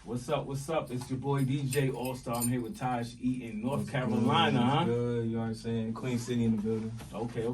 What's up? What's up? It's your boy DJ Allstar. I'm here with Taj Eatin, North Carolina, huh? Good, you know what I'm saying? Queen City in the building. Okay.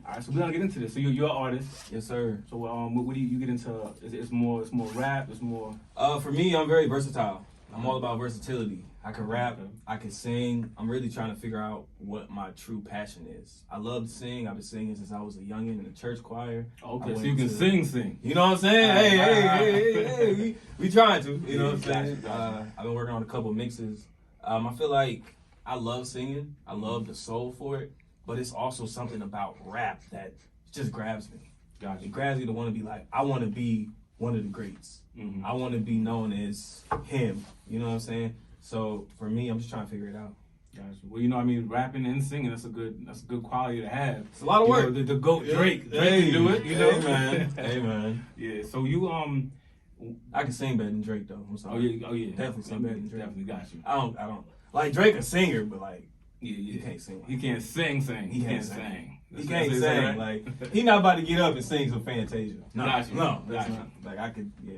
All right, so we're gonna get into this. So you're an artist. Yes, sir. So what do you get into? It's more rap. It's more. For me, I'm very versatile. I'm all about versatility. I can rap, I can sing. I'm really trying to figure out what my true passion is. I love to sing. I've been singing since I was a youngin' in the church choir. Okay, so you can sing. You know what I'm saying? Hey, we trying to. You know what I'm saying? Gotcha. I've been working on a couple mixes. I feel like I love singing. I love the soul for it. But it's also something about rap that just grabs me. Gotcha. It grabs me to want to be like, I want to be one of the greats. Mm-hmm. I want to be known as him. You know what I'm saying? So for me, I'm just trying to figure it out. Gotcha. Well, you know, I mean, rapping and singing, that's a good quality to have. It's a lot of work. You know, the GOAT Drake can do it. You know, hey man, hey man. Yeah. So you I can sing better than Drake though. I'm sorry. Oh yeah. Definitely sing better than Drake. Definitely got you. I don't like Drake a singer, but like Yeah. he can't sing. He can't sing. He can't sing. He That's can't what sing. right? Like he not about to get up and sing some Fantasia. No, Got you. no, Got you. not. Like I could, yeah.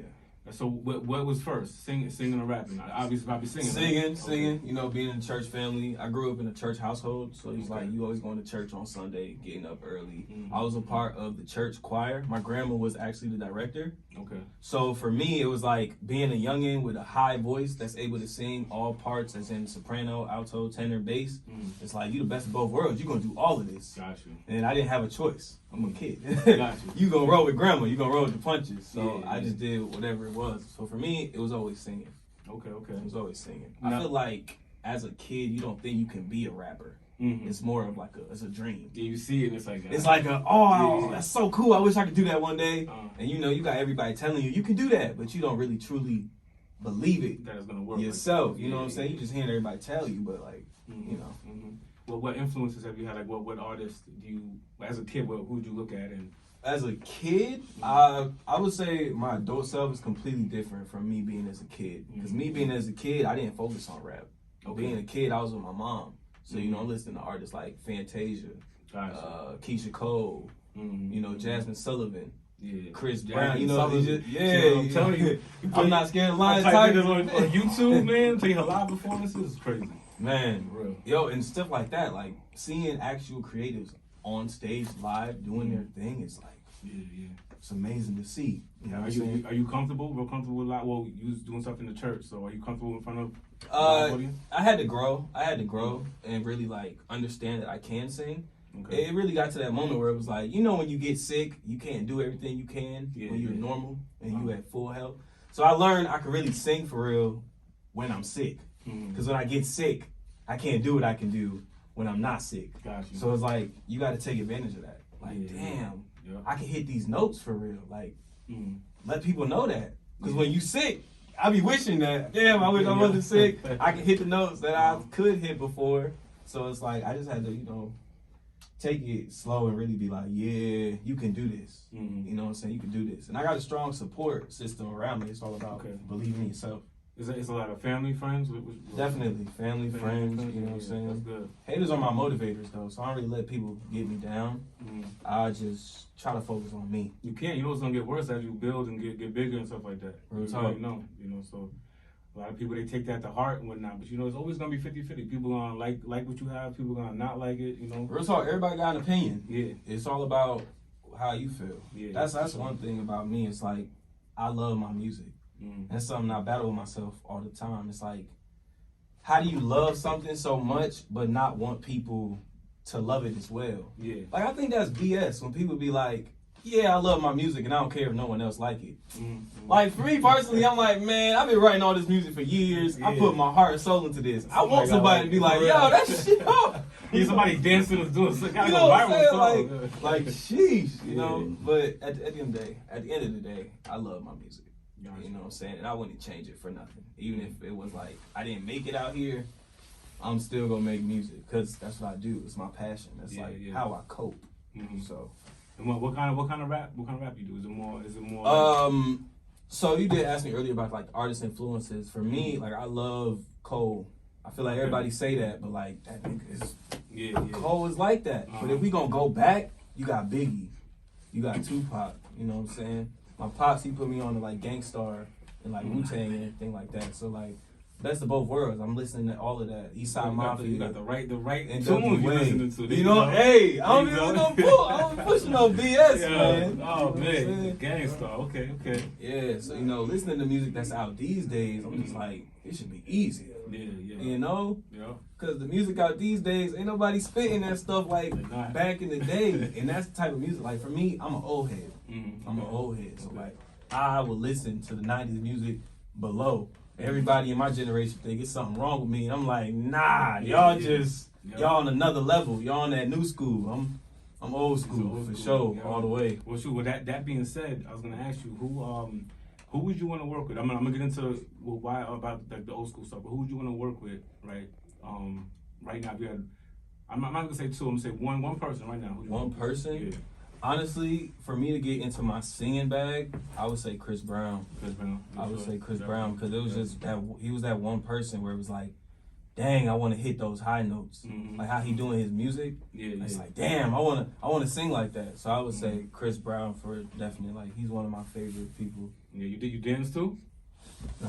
So what was first? Singing or rapping? Obviously, probably singing. Singing, Okay. you know, being in a church family. I grew up in a church household, so it's like you always going to church on Sunday, getting up early. Mm-hmm. I was a part of the church choir. My grandma was actually the director. Okay. So for me, it was like being a youngin' with a high voice that's able to sing all parts, as in soprano, alto, tenor, bass. Mm-hmm. It's like you the best of both worlds. You're gonna do all of this. Got you. And I didn't have a choice. I'm a kid. Got you. You gonna roll with grandma. You gonna roll with the punches. So Yeah. I just did whatever it was. So for me, it was always singing. Okay. It was always singing. Now- I feel like as a kid, you don't think you can be a rapper. Mm-hmm. It's more of like it's a dream. Yeah, you see it, and it's like It's like Yeah. that's so cool. I wish I could do that one day. Uh-huh. And you know, you got everybody telling you can do that, but you don't really truly believe it that is gonna work yourself. Like You know what I'm saying? You just hearing everybody tell you, but like, Mm-hmm. you know. Mm-hmm. Well, what influences have you had? Like, what artists do you, as a kid, who'd you look at? And As a kid, Mm-hmm. I would say my adult self is completely different from me being as a kid. Because me being as a kid, I didn't focus on rap. Okay. Being a kid, I was with my mom. So, you know, I'm listening to artists like Fantasia, Gotcha. Keisha Cole, Mm-hmm. you know, Jasmine Sullivan, Yeah. Chris Jasmine Brown. You know, Sullivan. yeah, I'm telling you. I'm not scared of I lions, typed tigers. it on YouTube, man. Taking her live performances is crazy. Man, For real. yo, and stuff like that, like seeing actual creatives on stage live doing their thing is like, Yeah. it's amazing to see. You know what Are I'm saying? you comfortable? Real comfortable with like? Well, you was doing stuff in the church, so are you comfortable in front of a live audience? I had to grow and really like understand that I can sing. Okay. It really got to that moment where it was like, you know, when you get sick, you can't do everything you can when you're normal and you at full health. So I learned I could really sing for real when I'm sick. Because when I get sick, I can't do what I can do when I'm not sick. Got you. So it's like, you got to take advantage of that. Like, damn, I can hit these notes for real. Like, let people know that. Because when you sick, I be wishing that, damn, I wish I wasn't sick. I can hit the notes that I could hit before. So it's like, I just had to, you know, take it slow and really be like, yeah, you can do this. You know what I'm saying? You can do this. And I got a strong support system around me. It's all about believing in yourself. It's a lot of family, friends? Definitely. Family, friends, you know what I'm saying? That's good. Haters are my motivators, though, so I don't really let people get me down. I just try to focus on me. You can't. You know it's going to get worse as you build and get bigger and stuff like that. Real You talk. already know, so a lot of people, they take that to heart and whatnot, but, it's always going to be 50-50. People going to like what you have, people going to not like it, Real talk, everybody got an opinion. Yeah. It's all about how you feel. Yeah. That's one thing about me. It's like, I love my music. That's something I battle with myself all the time. It's like, how do you love something so much but not want people to love it as well? Yeah. Like, I think that's BS when people be like, yeah, I love my music and I don't care if no one else like it. Like, for me personally, I'm like, man, I've been writing all this music for years. I put my heart and soul into this. I want somebody to be like, yo, that shit up. Somebody dancing and doing some kind You of know what I'm viral saying? song. Like, sheesh, you Yeah. know? But at the end of the day, I love my music. You know what I'm saying? And I wouldn't change it for nothing. Even if it was like, I didn't make it out here, I'm still gonna make music. Because that's what I do. It's my passion. That's how I cope. So. And what kind of rap you do? Is it more So you did ask me earlier about like artist influences. For me, like I love Cole. I feel like everybody say that, but like that nigga is Cole is like that. But if we gonna go back, you got Biggie, you got Tupac. You know what I'm saying? My pops, he put me on to like Gangstar and like Wu-Tang and everything like that. So like, best of both worlds. I'm listening to all of that. East Side Mafia. You got the right and tunes you listening to. You know, hey, I don't pushing no BS, man. Oh man, gangsta. Okay. Yeah, so listening to music that's out these days, I'm just like, it should be easy. Yeah. You know? Yeah. Cause the music out these days, ain't nobody spitting that stuff like back in the day. And that's the type of music. Like for me, I'm an old head. I'm an old head. So like, I will listen to the 90s music below. Everybody in my generation think it's something wrong with me. And I'm like, nah, y'all y'all on another level. Y'all on that new school. I'm old school for sure, all the way. Well, sure. Well, that being said, I was gonna ask you who would you want to work with? I'm gonna get into why about like the old school stuff, but who would you want to work with, right? Right now, if you had, I'm not gonna say two. I'm gonna say one person right now. One person? Yeah. Honestly, for me to get into my singing bag, I would say Chris Brown. I would say Chris Brown because it was just that he was that one person where it was like, dang, I want to hit those high notes, like how he doing his music. It's like, damn, I want to sing like that. So I would say Chris Brown for definitely. Like he's one of my favorite people. Yeah, you dance too?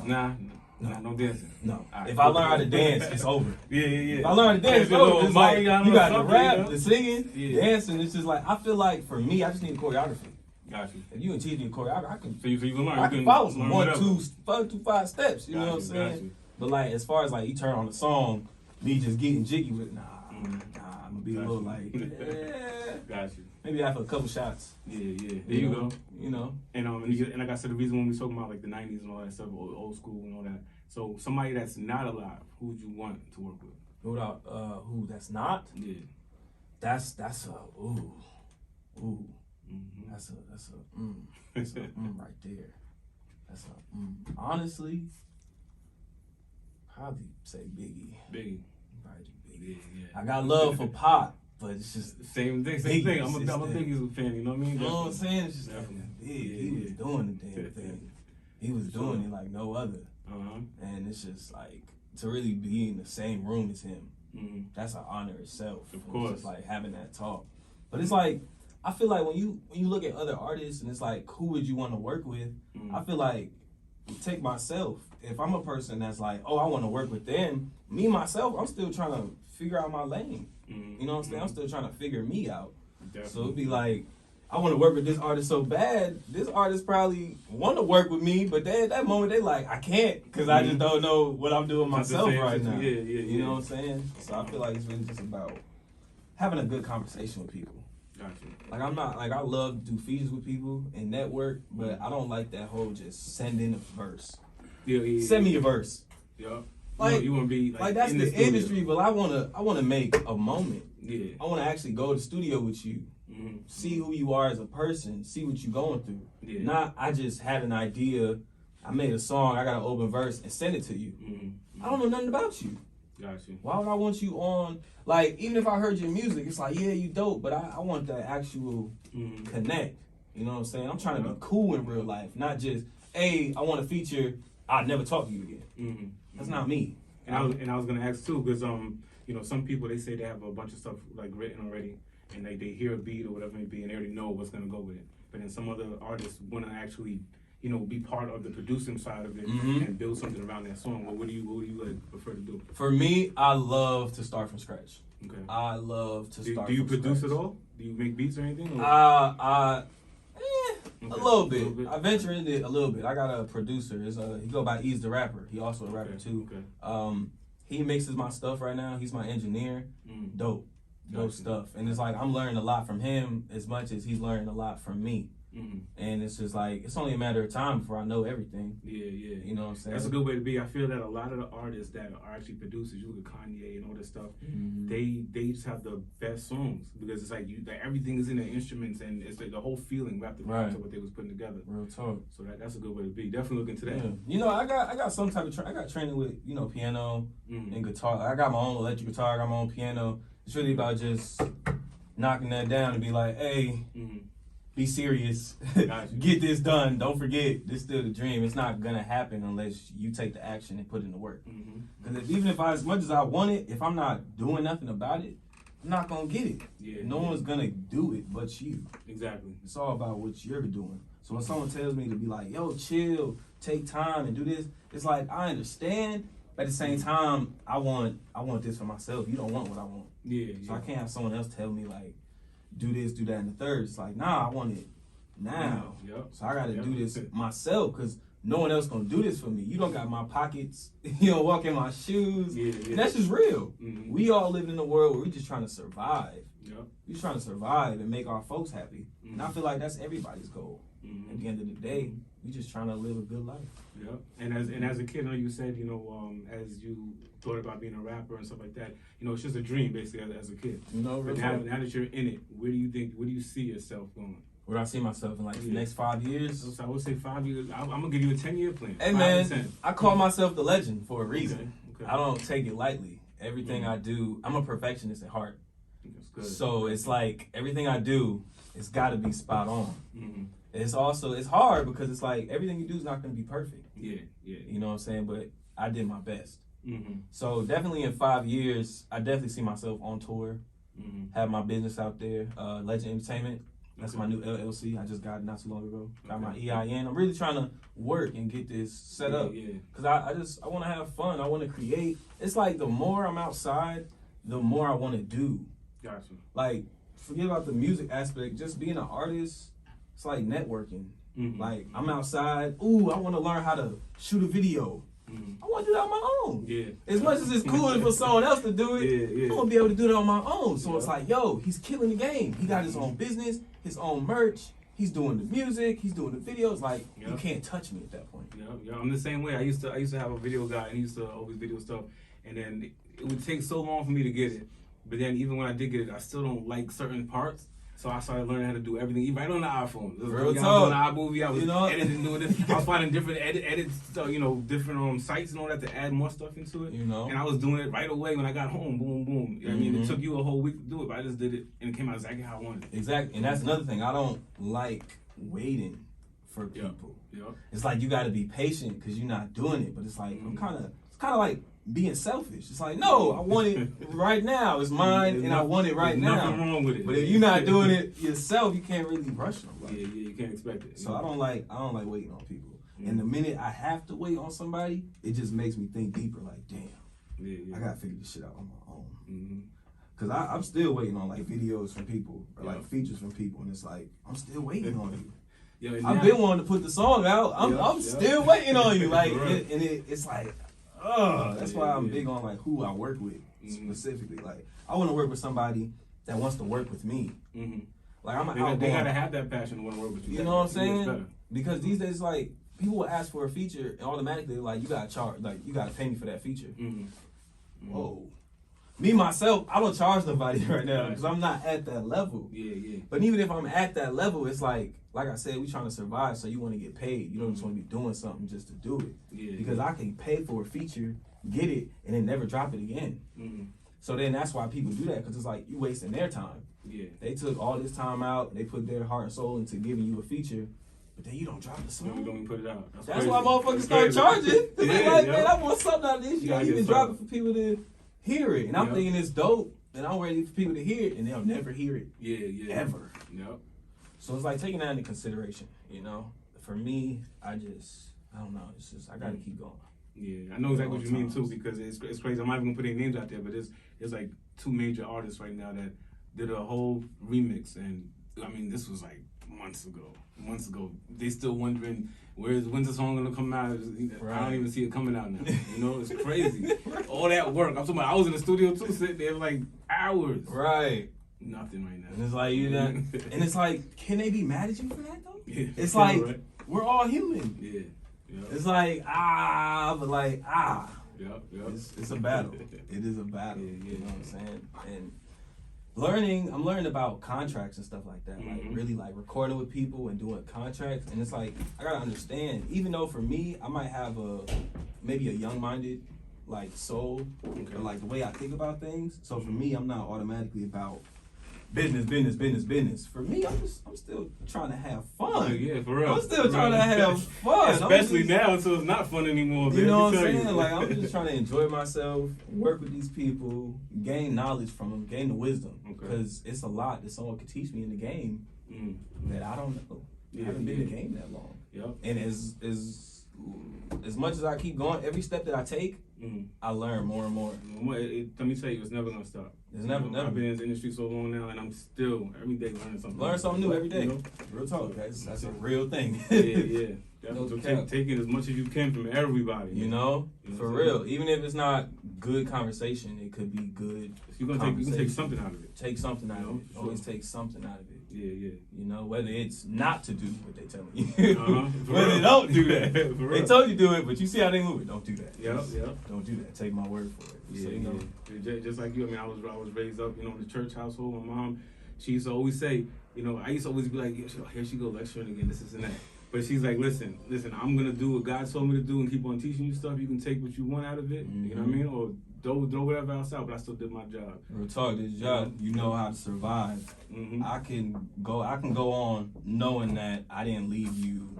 No. Nah, no dancing. No. Right. If I learn how to dance, it's over. Yeah. If I learn how to dance, it's over. It's like, you got the rap, the singing, dancing. It's just like, I feel like for me, I just need a choreography. Got you. If you can teach me choreography, I can. So you can learn. I can follow some 1, 2, 5 steps. You know what I'm saying? Got you. But like, as far as like you turn on the song, me just getting jiggy with it, nah, I'm gonna be a little like, Got you. Maybe after a couple shots. Yeah. There you go. You know. And like I said, the reason when we talking about like the 90s and all that stuff, old school and all that. So somebody that's not alive, who would you want to work with? Who that's not? Yeah. That's a ooh. That's a right there. That's a honestly, probably say Biggie. Probably Biggie. Yeah. I got love for Pop, but it's just same thing. I'm a Biggie fan. You know what I mean? You know what I'm saying? It's just big. He was doing the damn thing. He was doing it like no other. And it's just like to really be in the same room as him. That's an honor itself. Of course. It's just like having that talk. But it's like I feel like when you look at other artists and it's like who would you want to work with? I feel like take myself. If I'm a person that's like, oh, I want to work with them, me myself, I'm still trying to figure out my lane. You know what I'm saying? I'm still trying to figure me out. Definitely. So it'd be like, I want to work with this artist so bad. This artist probably want to work with me, but at that moment they like, I can't because I just don't know what I'm doing myself right now. You know what I'm saying? So I feel like it's really just about having a good conversation with people. Gotcha. Like I'm not like I love to do features with people and network, but I don't like that whole just send in a verse. Send me a verse. Yeah. Like you want to be like that's the industry, but I wanna make a moment. Yeah. I wanna actually go to the studio with you, see who you are as a person, see what you're going through. Yeah. Not I just had an idea, I made a song, I got an open verse and send it to you. I don't know nothing about you. Got you. Why would I want you on? Like, even if I heard your music, it's like, yeah, you dope, but I want that actual connect. You know what I'm saying? I'm trying to be cool in real life, not just, hey, I want to feature, I'll never talk to you again. That's not me. And I was gonna ask too, because some people they say they have a bunch of stuff like written already, and they hear a beat or whatever it may be, and they already know what's gonna go with it. But then some other artists want to actually be part of the producing side of it and build something around that song. Well, what do you like prefer to do? For me, I love to start from scratch. Okay. I love to start. Do you from produce scratch. at all? Do you make beats or anything? Or? A little bit. I venture into it a little bit. I got a producer. He go by Ease the Rapper. He also a rapper too. Okay. He mixes my stuff right now. He's my engineer. Dope stuff. And it's like I'm learning a lot from him as much as he's learning a lot from me. And it's just like it's only a matter of time before I know everything. Yeah. You know what I'm saying? That's a good way to be. I feel that a lot of the artists that are actually producers, you look at Kanye and all this stuff, they just have the best songs because it's like everything is in their instruments and it's like the whole feeling wrapped around to what they was putting together. Real talk. So that's a good way to be. Definitely look into that. Yeah. I got some type of I got training with piano and guitar. I got my own electric guitar. I got my own piano. It's really about just knocking that down and be like, hey. Be serious. Get this done. Don't forget, this is still the dream. It's not gonna happen unless you take the action and put in the work. Because even if as much as I want it, if I'm not doing nothing about it, I'm not gonna get it. No one's gonna do it but you. Exactly. It's all about what you're doing. So when someone tells me to be like, yo, chill, take time and do this. It's like I understand, but at the same time, I want this for myself. You don't want what I want. Yeah. So I can't have someone else tell me like, do this, do that, and the third. It's like, nah, I want it now. Yep. So I gotta do this myself because no one else gonna do this for me. You don't got my pockets. You don't walk in my shoes. Yeah. And that's just real. Mm-hmm. We all live in a world where we just trying to survive. Yep. We just trying to survive and make our folks happy. Mm-hmm. And I feel like that's everybody's goal. Mm-hmm. At the end of the day, we just trying to live a good life. Yep. And as a kid, I know you said, as you thought about being a rapper and stuff like that, it's just a dream basically as a kid. But now that you're in it, where do you see yourself going? Where do I see myself in like the next 5 years? So I would say 5 years. I'm gonna give you a 10-year plan. Hey man, I call myself the legend for a reason. Okay. I don't take it lightly. Everything I do, I'm a perfectionist at heart. That's good. So it's like everything I do, it's got to be spot on. Mm-hmm. It's hard because it's like everything you do is not going to be perfect. Yeah. You know what I'm saying? But I did my best. Mm-hmm. So definitely in 5 years, I definitely see myself on tour, have my business out there, Legend Entertainment. That's my new LLC. I just got it not too long ago. Got my EIN. I'm really trying to work and get this set up. Because I want to have fun. I want to create. It's like the more I'm outside, the more I want to do. Gotcha. Like, forget about the music aspect. Just being an artist, it's like networking. Mm-hmm. Like, I'm outside. Ooh, I want to learn how to shoot a video. Mm-hmm. I want to do that on my own. Yeah. As much as it's cool for someone else to do it, I want to be able to do that on my own. So it's like, yo, he's killing the game. He got his own business, his own merch. He's doing the music. He's doing the videos. Like, you can't touch me at that point. Yeah. I'm the same way. I used to have a video guy, and he used to always video stuff, and then it would take so long for me to get it. But then even when I did get it, I still don't like certain parts. So I started learning how to do everything, even right on the iPhone. Real talk. On the iMovie, I was editing, doing this. I was finding different edits, different sites and all that to add more stuff into it. And I was doing it right away when I got home. Boom, boom. I mean, it took you a whole week to do it, but I just did it, and it came out exactly how I wanted it. Exactly, and that's another thing. I don't like waiting for people. It's like you got to be patient because you're not doing it. But it's like it's kind of like being selfish. It's like, no, I want it right now. It's mine, and I want it right now. Nothing wrong with it. But if you're not doing it yourself, you can't really rush nobody. Yeah, you can't expect it. So I don't like waiting on people. And the minute I have to wait on somebody, it just makes me think deeper. Like, damn, I gotta figure this shit out on my own. Cause I'm still waiting on like videos from people or like features from people, and it's like I'm still waiting on you. I've been wanting to put the song out. I'm still waiting on you. Like, it's like. That's why I'm big on like who I work with specifically. Like, I want to work with somebody that wants to work with me. Like they gotta have that passion to want to work with you. You know what I'm saying? Because these days, like, people will ask for a feature and automatically like you gotta charge, like you gotta pay me for that feature. Whoa. Me myself, I don't charge nobody right now because I'm not at that level. But even if I'm at that level, it's like I said, we trying to survive, so you want to get paid. You don't just want to be doing something just to do it. Because I can pay for a feature, get it, and then never drop it again. So then that's why people do that, because it's like you wasting their time. They took all this time out, they put their heart and soul into giving you a feature, but then you don't drop the song. You don't even put it out. That's why motherfuckers start charging. They're like, man, I want something out of this. You don't even drop it for people to hear it. And I'm thinking it's dope, and I'm ready for people to hear it, and they'll never hear it. Ever. So it's like taking that into consideration, For me, I don't know. It's just, I got to keep going. Yeah, I know exactly what you mean, too, because it's crazy. I'm not even going to put any names out there, but there's like 2 major artists right now that did a whole remix, and, I mean, this was like months ago. They still wondering, when's the song going to come out? I don't even see it coming out now. It's crazy. All that work. I'm talking about, I was in the studio, too, sitting there like hours. Right. Nothing right now. And it's like, and it's like, can they be mad at you for that, though? It's like, we're all human. It's like, but like, It's a battle. It is a battle. You know what I'm saying? And I'm learning about contracts and stuff like that. Like, really, like, recording with people and doing contracts. And it's like, I gotta understand, even though for me, I might have maybe a young-minded, like, soul, or like the way I think about things. So for me, I'm not automatically about business. For me, I'm still trying to have fun. Yeah, for real. I'm still trying to have fun. Especially now, until it's not fun anymore. You know what I'm saying? Like, I'm just trying to enjoy myself, work with these people, gain knowledge from them, gain the wisdom. Because it's a lot that someone could teach me in the game that I don't know. I haven't been in the game that long. And as as much as I keep going, every step that I take, I learn more and more. Let me tell you, it's never gonna stop. It's never. I've been in the industry so long now, and I'm still every day learning something. Learn something new every day. You know? Real talk, that's a real thing. Yeah. No So cap. take it as much as you can from everybody. You know, for real. Even if it's not good conversation, it could be good. You can take something out of it. Take something out of it. Sure. Always take something out of it. Yeah. You know, whether it's not to do what they telling you, whether Real. they don't do that. For They real. told you to do it, but you see how they move it. Don't do that. Yep. Don't do that. Take my word for it. So, you know. Just like you. I mean, I was raised up, in the church household. My mom, she used to always say, I used to always be like, here she go lecturing again, this and that. But she's like, listen, I'm gonna do what God told me to do and keep on teaching you stuff. You can take what you want out of it. You know what I mean? Or throw whatever else out, but I still did my job. Real talk, this job, you know how to survive. I can go on knowing that I didn't leave you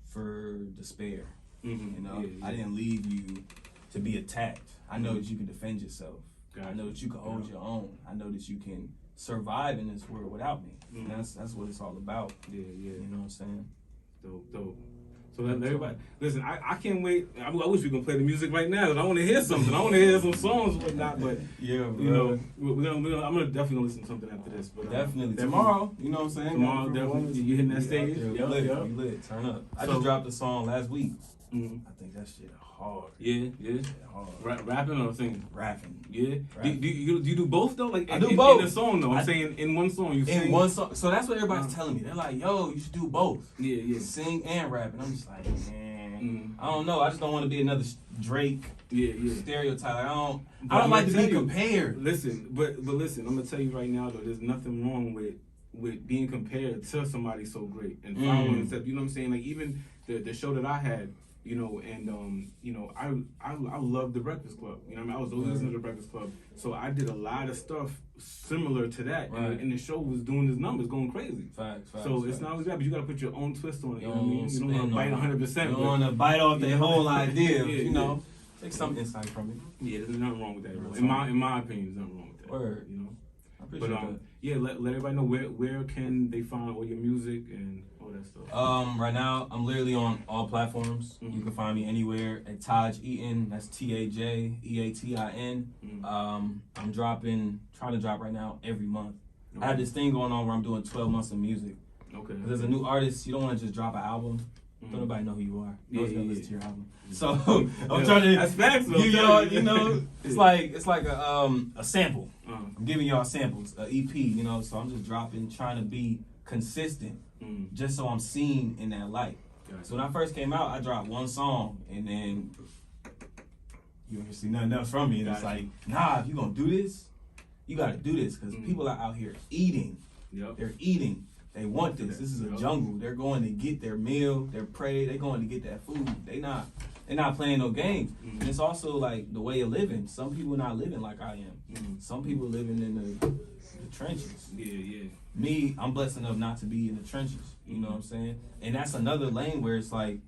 for despair. I didn't leave you to be attacked. I know that you can defend yourself. Gotcha. I know that you can hold your own. I know that you can survive in this world without me. And that's what it's all about. Yeah. You know what I'm saying? Dope. So let everybody listen. I can't wait. I wish we could play the music right now. I want to hear something. I want to hear some songs and whatnot. But I'm gonna definitely listen to something after this. But definitely tomorrow. You know what I'm saying? Tomorrow, definitely. You hitting that stage? You lit. Turn up. I just dropped a song last week. I think that shit hard. Yeah. Hard. Rapping or singing? Rapping. Yeah. Rapping. Do you do both though? Like I do both. In a song though. I'm saying in one song you sing. In one song. So that's what everybody's telling me. They're like, yo, you should do both. Yeah. Sing and rap. And I'm just like, man, I don't know. I just don't want to be another Drake. Yeah. Stereotype. I don't like to be compared. Listen, but listen, I'm gonna tell you right now though, there's nothing wrong with being compared to somebody so great and following stuff. You know what I'm saying? Like even the show that I had. I love The Breakfast Club. You know what I mean? I was always listening to The Breakfast Club. So I did a lot of stuff similar to that. Right. And the show was doing his numbers, going crazy. Facts. So it's not always that, but you got to put your own twist on it. You know what I mean? You don't want to bite 100%. You don't want to bite off their whole idea. Take some insight from it. Yeah, there's nothing wrong with that. In my opinion, there's nothing wrong with that. Word. I appreciate that. Let everybody know where can they find all your music and all that stuff. Right now I'm literally on all platforms. You can find me anywhere at Taj Eatin. That's TAJEATIN. I'm trying to drop right now every month. I have this thing going on where I'm doing 12 months of music. Okay. Because as a new artist, you don't want to just drop an album. Don't nobody know who you are. Nobody's gonna listen to your album. So I'm trying to that's facts, though. give y'all, it's like a sample. I'm giving y'all samples, an EP, so I'm just trying to be consistent, just so I'm seen in that light. Gotcha. So when I first came out, I dropped one song, and then you don't see nothing else from me. And it's like, nah, if you gonna do this, you gotta do this, because people are out here eating. Yep. They're eating. They want this. This is a jungle. They're going to get their meal, their prey. They're going to get that food. They're not playing no games. And it's also like the way of living. Some people not living like I am. Some people living in the trenches. Yeah. Me, I'm blessed enough not to be in the trenches. You know what I'm saying? And that's another lane where it's like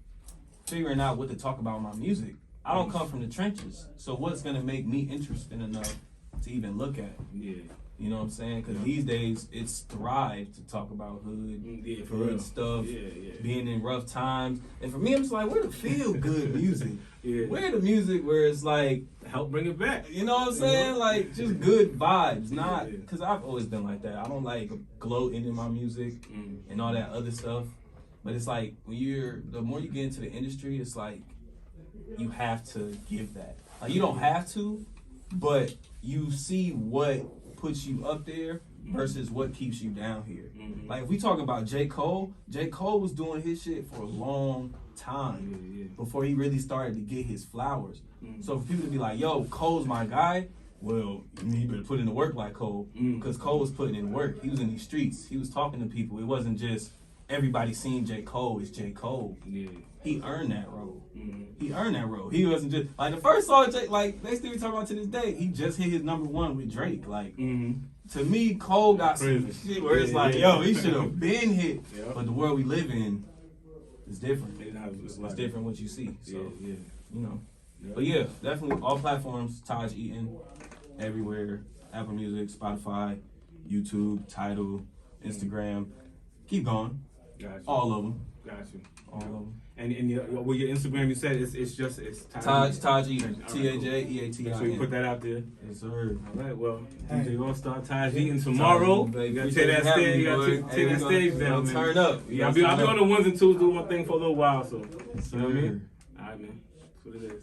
figuring out what to talk about in my music. I don't come from the trenches. So what's going to make me interesting enough to even look at? Yeah. You know what I'm saying? Because these days it's thrive to talk about hood, hood stuff, being in rough times. And for me, I'm just like, where the feel good music? Where the music where it's like help bring it back? You know what I'm saying? Like just good vibes, not because I've always been like that. I don't like gloating in my music and all that other stuff. But it's like the more you get into the industry, it's like you have to give that. Like you don't have to, but you see what puts you up there versus what keeps you down here. Like if we talk about J. Cole was doing his shit for a long time before he really started to get his flowers. So for people to be like, yo, Cole's my guy, well, you better put in the work like Cole, because Cole was putting in work. He was in these streets. He was talking to people. It wasn't just everybody seeing J. Cole is J. Cole. He earned that role. He earned that role. He wasn't just like the first song, like they still be talking about to this day. He just hit his #1 with Drake. Like to me, Cole got some shit where it's like, yo, he should have been hit. But the world we live in is different. It's different what you see. So you know. But yeah, definitely all platforms. Taj Eatin, everywhere. Apple Music, Spotify, YouTube, Tidal, Instagram. Keep going. Gotcha. All of them. Got you. All of them. And your Instagram, you said it's Taj Eatin. TAJEATIN. Make sure you put that out there. Yes, sir. All right, well, DJ Allstar, Taj Eatin tomorrow. You gotta take that stage. You gotta take that stage down, man. Turn up. Yeah, I'll be on the ones and twos doing my thing for a little while, so you know what I mean? All right, man. That's what it is.